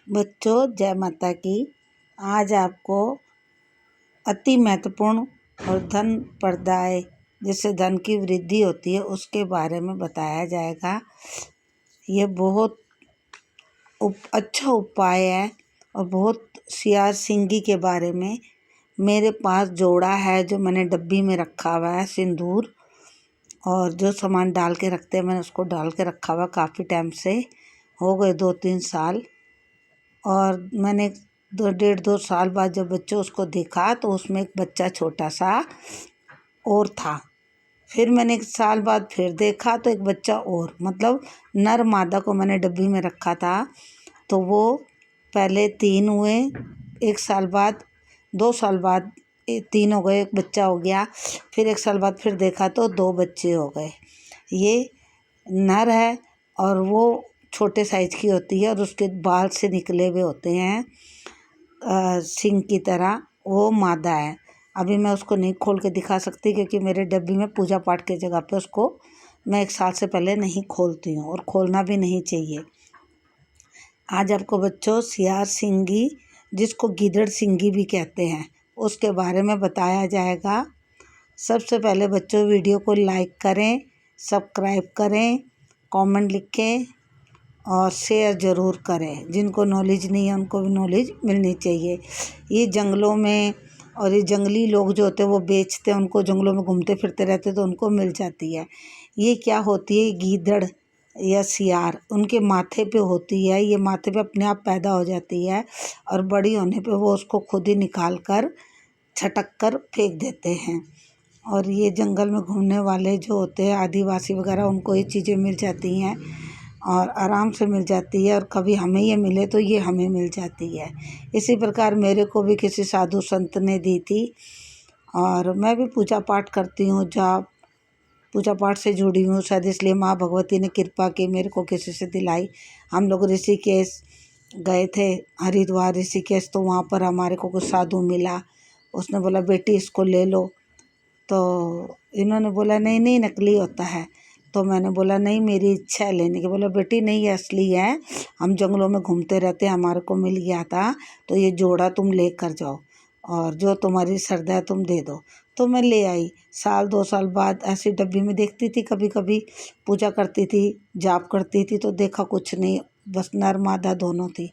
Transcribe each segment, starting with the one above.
बच्चों जय माता की। आज आपको अति महत्वपूर्ण और धन प्रदाय जिससे धन की वृद्धि होती है उसके बारे में बताया जाएगा। ये बहुत अच्छा उपाय है और बहुत सियार सिंगी के बारे में मेरे पास जोड़ा है जो मैंने डब्बी में रखा हुआ है। सिंदूर और जो सामान डाल के रखते हैं मैंने उसको डाल के रखा हुआ काफ़ी टाइम से, हो गए 2-3 साल। और मैंने 1.5-2 साल बाद जब बच्चों उसको देखा तो उसमें एक बच्चा छोटा सा और था। फिर मैंने 1 साल बाद फिर देखा तो एक बच्चा और, मतलब नर मादा को मैंने डब्बी में रखा था। तो वो पहले 3 हुए, 1 साल बाद 2 साल बाद 3 हो गए, एक बच्चा हो गया। फिर 1 साल बाद फिर देखा तो 2 बच्चे हो गए। ये नर है और वो छोटे साइज की होती है और उसके बाल से निकले हुए होते हैं सिंग की तरह। वो मादा है। अभी मैं उसको नहीं खोल के दिखा सकती क्योंकि मेरे डब्बी में पूजा पाठ की जगह पे उसको मैं 1 साल से पहले नहीं खोलती हूँ और खोलना भी नहीं चाहिए। आज आपको बच्चों सियार सिंगी, जिसको गीदड़ सिंगी भी कहते हैं, उसके बारे में बताया जाएगा। सबसे पहले बच्चों वीडियो को लाइक करें, सब्सक्राइब करें, कमेंट लिखें और शेयर ज़रूर करें। जिनको नॉलेज नहीं है उनको भी नॉलेज मिलनी चाहिए। ये जंगलों में और ये जंगली लोग जो होते हैं वो बेचते हैं, उनको जंगलों में घूमते फिरते रहते तो उनको मिल जाती है। ये क्या होती है, गीदड़ या सियार उनके माथे पे होती है। ये माथे पे अपने आप पैदा हो जाती है और बड़ी होने पे वो उसको खुद ही निकाल कर छटक कर फेंक देते हैं। और ये जंगल में घूमने वाले जो होते हैं आदिवासी वगैरह, उनको ये चीज़ें मिल जाती हैं और आराम से मिल जाती है। और कभी हमें ये मिले तो ये हमें मिल जाती है। इसी प्रकार मेरे को भी किसी साधु संत ने दी थी। और मैं भी पूजा पाठ करती हूँ, जाप पूजा पाठ से जुड़ी हूँ, शायद इसलिए माँ भगवती ने कृपा की, मेरे को किसी से दिलाई। हम लोग ऋषिकेश गए थे, हरिद्वार ऋषिकेश, तो वहाँ पर हमारे को कुछ साधु मिला। उसने बोला बेटी इसको ले लो, तो इन्होंने बोला नहीं नहीं नकली होता है। तो मैंने बोला नहीं मेरी इच्छा है लेने की। बोला बेटी नहीं ये असली है, हम जंगलों में घूमते रहते हैं, हमारे को मिल गया था, तो ये जोड़ा तुम ले कर जाओ और जो तुम्हारी श्रद्धा है तुम दे दो। तो मैं ले आई। 1-2 साल बाद ऐसी डब्बी में देखती थी, कभी कभी पूजा करती थी, जाप करती थी, तो देखा कुछ नहीं, बस नर मादा दोनों थी।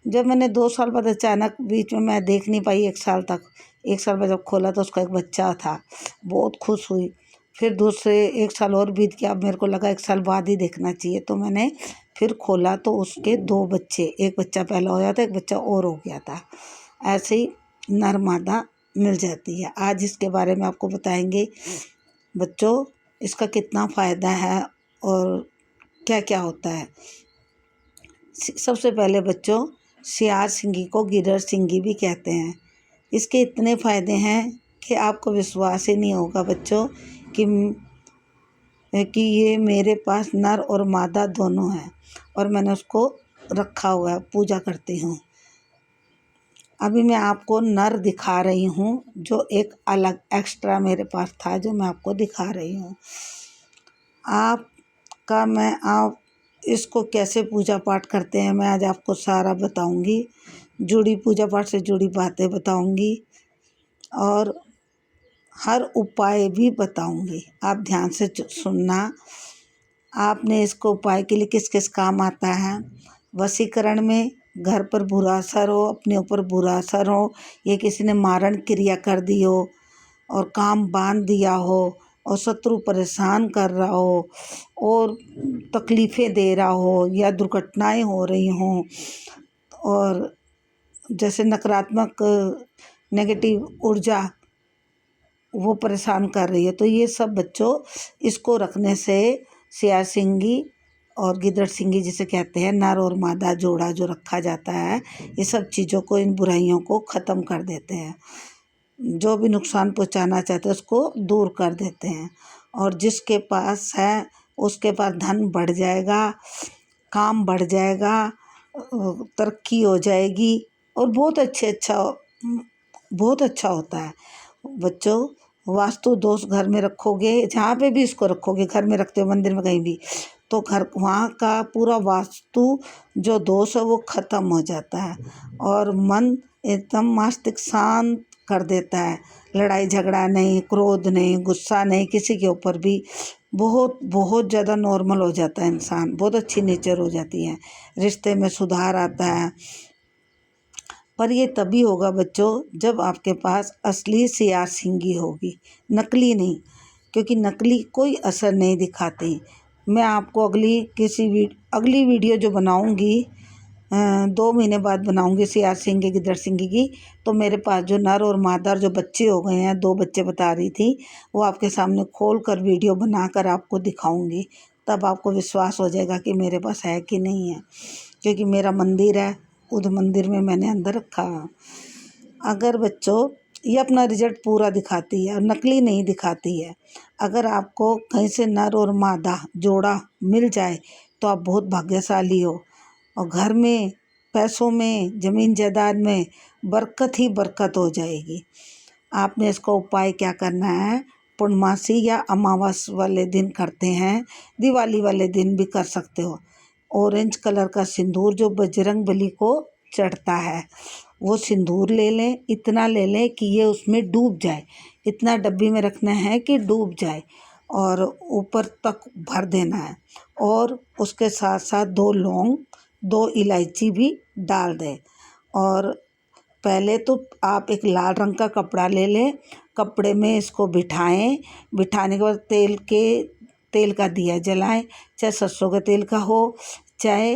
जब मैंने 2 साल बाद अचानक बीच में मैं देख नहीं पाई 1 साल तक, 1 साल बाद जब खोला तो उसका एक बच्चा था। बहुत खुश हुई। फिर दूसरे 1 साल और बीत गया, अब मेरे को लगा 1 साल बाद ही देखना चाहिए, तो मैंने फिर खोला तो उसके 2 बच्चे, एक बच्चा पहला हो गया था, एक बच्चा और हो गया था। ऐसे ही नर मादा मिल जाती है। आज इसके बारे में आपको बताएंगे बच्चों, इसका कितना फ़ायदा है और क्या क्या होता है। सबसे पहले बच्चों, सियार सिंगी को गीदड़ सिंगी भी कहते हैं। इसके इतने फ़ायदे हैं कि आपको विश्वास ही नहीं होगा बच्चों कि ये मेरे पास नर और मादा दोनों हैं और मैंने उसको रखा हुआ है, पूजा करती हूँ। अभी मैं आपको नर दिखा रही हूँ, जो एक अलग एक्स्ट्रा मेरे पास था जो मैं आपको दिखा रही हूँ। आप इसको कैसे पूजा पाठ करते हैं मैं आज आपको सारा बताऊंगी। जुड़ी पूजा पाठ से जुड़ी बातें बताऊंगी और हर उपाय भी बताऊंगी। आप ध्यान से सुनना। आपने इसको उपाय के लिए किस किस काम आता है। वशीकरण में, घर पर बुरा असर हो, अपने ऊपर बुरा असर हो, ये किसी ने मारण क्रिया कर दी हो और काम बांध दिया हो और शत्रु परेशान कर रहा हो और तकलीफ़ें दे रहा हो या दुर्घटनाएं हो रही हों और जैसे नकारात्मक नेगेटिव ऊर्जा वो परेशान कर रही है, तो ये सब बच्चों इसको रखने से सियार सिंगी और गीदड़ सिंगी जिसे कहते हैं, नर और मादा जोड़ा जो रखा जाता है, ये सब चीज़ों को, इन बुराइयों को ख़त्म कर देते हैं। जो भी नुकसान पहुंचाना चाहते हैं उसको दूर कर देते हैं। और जिसके पास है उसके पास धन बढ़ जाएगा, काम बढ़ जाएगा, तरक्की हो जाएगी और बहुत अच्छा होता है बच्चों। वास्तु दोष घर में रखोगे, जहाँ पे भी इसको रखोगे, घर में रखते हो, मंदिर में, कहीं भी, तो घर वहाँ का पूरा वास्तु जो दोष है वो ख़त्म हो जाता है और मन एकदम मस्तिष्क शांत कर देता है। लड़ाई झगड़ा नहीं, क्रोध नहीं, गुस्सा नहीं, किसी के ऊपर भी बहुत बहुत ज़्यादा नॉर्मल हो जाता है इंसान, बहुत अच्छी नेचर हो जाती है, रिश्ते में सुधार आता है। पर ये तभी होगा बच्चों जब आपके पास असली सियार सिंगी होगी, नकली नहीं, क्योंकि नकली कोई असर नहीं दिखाती। मैं आपको अगली वीडियो जो बनाऊंगी 2 महीने बाद बनाऊंगी सियार सिंगी गिद्दड़ सिंगी की, तो मेरे पास जो नर और मादा जो बच्चे हो गए हैं, 2 बच्चे बता रही थी, वो आपके सामने खोल कर वीडियो बनाकर आपको दिखाऊंगी। तब आपको विश्वास हो जाएगा कि मेरे पास है कि नहीं है, क्योंकि मेरा मंदिर है, उस मंदिर में मैंने अंदर रखा। अगर बच्चों ये अपना रिजल्ट पूरा दिखाती है और नकली नहीं दिखाती है। अगर आपको कहीं से नर और मादा जोड़ा मिल जाए तो आप बहुत भाग्यशाली हो और घर में, पैसों में, ज़मीन जायदाद में बरकत ही बरकत हो जाएगी। आपने इसका उपाय क्या करना है, पूर्णमासी या अमावस वाले दिन करते हैं, दिवाली वाले दिन भी कर सकते हो। ऑरेंज कलर का सिंदूर जो बजरंग बली को चढ़ता है, वो सिंदूर ले लें, इतना ले लें कि ये उसमें डूब जाए, इतना डब्बी में रखना है कि डूब जाए और ऊपर तक भर देना है। और उसके साथ साथ 2 लौंग, 2 इलायची भी डाल दें। और पहले तो आप एक लाल रंग का कपड़ा ले लें, कपड़े में इसको बिठाएं, बिठाने के बाद तेल का दिया जलाएं, चाहे सरसों के तेल का हो, चाहे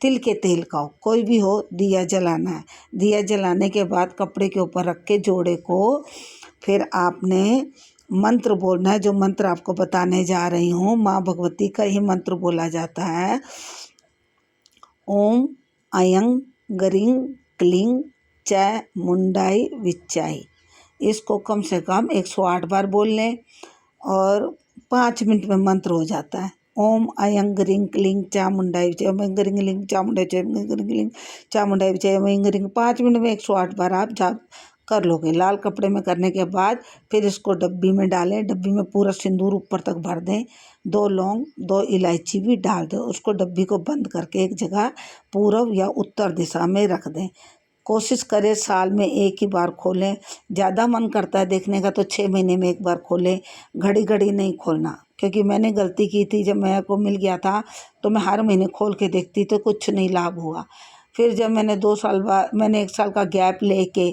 तिल के तेल का हो, कोई भी हो, दिया जलाना है। दिया जलाने के बाद कपड़े के ऊपर रख के जोड़े को फिर आपने मंत्र बोलना है, जो मंत्र आपको बताने जा रही हूँ, माँ भगवती का ही मंत्र बोला जाता है। ओम अयं गरीं क्लीं च मुंडाई विच्चाई। इसको कम से कम 108 बार बोल लें और 5 मिनट में मंत्र हो जाता है। ओम अयं ग्रीं क्लीं चामुंडाई विच्चाई, ओम अयं ग्रीं क्लीं चामुंडाई विच्चाई, ओम अयं ग्रीं क्लीं चामुंडाई विच्चाई, ओम अयं ग्रीं। 5 मिनट में 108 बार आप जाप कर लोगे। लाल कपड़े में करने के बाद फिर इसको डब्बी में डालें, डब्बी में पूरा सिंदूर ऊपर तक भर दें, 2 लौंग, 2 इलायची भी डाल दें। उसको डब्बी को बंद करके एक जगह पूर्व या उत्तर दिशा में रख दें। कोशिश करें साल में 1 ही बार खोलें। ज़्यादा मन करता है देखने का तो 6 महीने में 1 बार खोलें, घड़ी घड़ी नहीं खोलना, क्योंकि मैंने गलती की थी। जब मेरे को मिल गया था तो मैं हर महीने खोल के देखती तो कुछ नहीं लाभ हुआ। फिर जब मैंने 2 साल बाद, मैंने 1 साल का गैप लेके,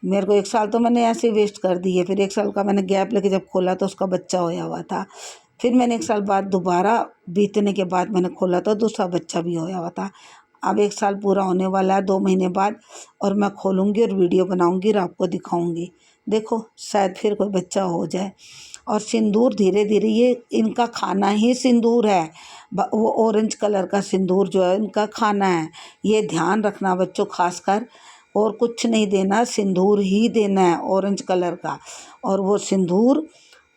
मेरे को 1 साल तो मैंने ऐसे ही वेस्ट कर दिए, फिर 1 साल का मैंने गैप लेके जब खोला तो उसका बच्चा होया हुआ था। फिर मैंने 1 साल बाद दोबारा बीतने के बाद मैंने खोला तो दूसरा बच्चा भी होया हुआ था। अब 1 साल पूरा होने वाला है 2 महीने बाद, और मैं खोलूँगी और वीडियो बनाऊँगी और आपको दिखाऊँगी। देखो शायद फिर कोई बच्चा हो जाए। और सिंदूर धीरे धीरे, ये इनका खाना ही सिंदूर है। वो ऑरेंज कलर का सिंदूर जो है इनका खाना है, ये ध्यान रखना बच्चों खासकर। और कुछ नहीं देना, सिंदूर ही देना है ऑरेंज कलर का। और वो सिंदूर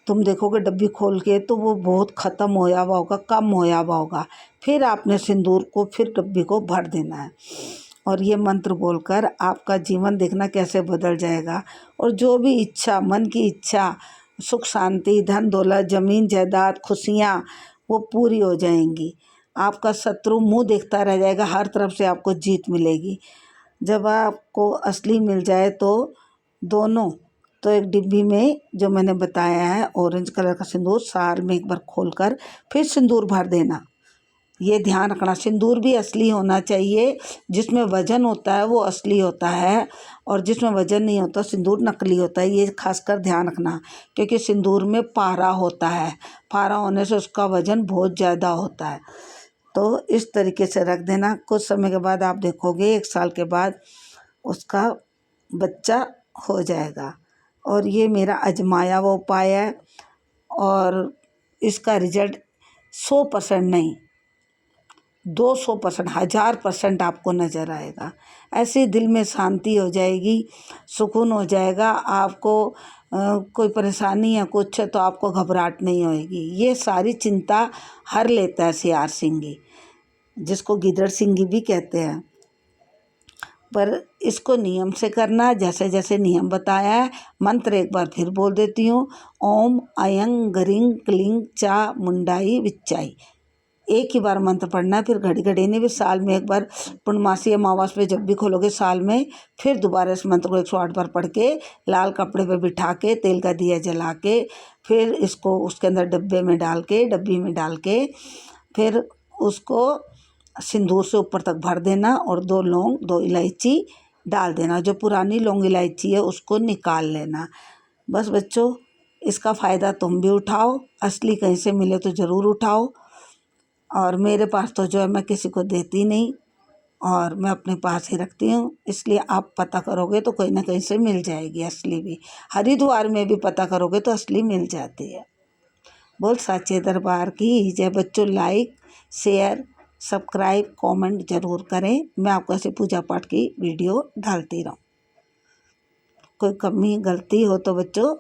तुम देखोगे डब्बी खोल के तो वो बहुत ख़त्म होया हुआ होगा, कम होया हुआ होगा। फिर आपने सिंदूर को फिर डब्बी को भर देना है और ये मंत्र बोलकर आपका जीवन देखना कैसे बदल जाएगा। और जो भी इच्छा, मन की इच्छा, सुख शांति, धन दौलत, ज़मीन जायदाद, खुशियाँ, वो पूरी हो जाएंगी। आपका शत्रु मुंह देखता रह जाएगा, हर तरफ से आपको जीत मिलेगी। जब आपको असली मिल जाए तो दोनों, तो एक डिब्बी में जो मैंने बताया है ऑरेंज कलर का सिंदूर, साल में 1 बार खोलकर फिर सिंदूर भर देना। ये ध्यान रखना, सिंदूर भी असली होना चाहिए। जिसमें वजन होता है वो असली होता है और जिसमें वजन नहीं होता सिंदूर नकली होता है। ये खासकर ध्यान रखना, क्योंकि सिंदूर में पारा होता है, पारा होने से उसका वजन बहुत ज़्यादा होता है। तो इस तरीके से रख देना। कुछ समय के बाद आप देखोगे 1 साल के बाद उसका बच्चा हो जाएगा। और ये मेरा आजमाया हुआ उपाय है और इसका रिजल्ट 100% नहीं, 200%, 1000% आपको नज़र आएगा। ऐसे दिल में शांति हो जाएगी, सुकून हो जाएगा। आपको कोई परेशानी है कुछ है तो आपको घबराहट नहीं होएगी। ये सारी चिंता हर लेता है सियार सिंगी, जिसको गिदड़ सिंगी भी कहते हैं। पर इसको नियम से करना, जैसे जैसे नियम बताया है। मंत्र एक बार फिर बोल देती हूँ। ओम अयं ग्रीं क्लीं चा मुंडाई विच्चाई। एक ही बार मंत्र पढ़ना है, फिर घड़ी घड़ी नहीं, फिर साल में एक बार पूर्णमासी अमावस पे जब भी खोलोगे साल में, फिर दोबारा इस मंत्र को 108 बार पढ़ के लाल कपड़े पे बिठा के तेल का दिया जला के फिर इसको उसके अंदर डब्बी में डाल के फिर उसको सिंदूर से ऊपर तक भर देना और 2 लौंग 2 इलायची डाल देना। जो पुरानी लौंग इलायची है उसको निकाल लेना। बस बच्चों, इसका फ़ायदा तुम भी उठाओ, असली कहीं से मिले तो ज़रूर उठाओ। और मेरे पास तो जो है मैं किसी को देती नहीं और मैं अपने पास ही रखती हूँ, इसलिए आप पता करोगे तो कहीं ना कहीं से मिल जाएगी असली भी। हरिद्वार में भी पता करोगे तो असली मिल जाती है। बोल साचे दरबार की जय। बच्चों, लाइक शेयर सब्सक्राइब कमेंट ज़रूर करें। मैं आपको ऐसे पूजा पाठ की वीडियो डालती रहूँ। कोई कमी गलती हो तो बच्चों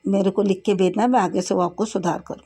मेरे को लिख के भेजना, मैं आगे से वो आपको सुधार करूँ।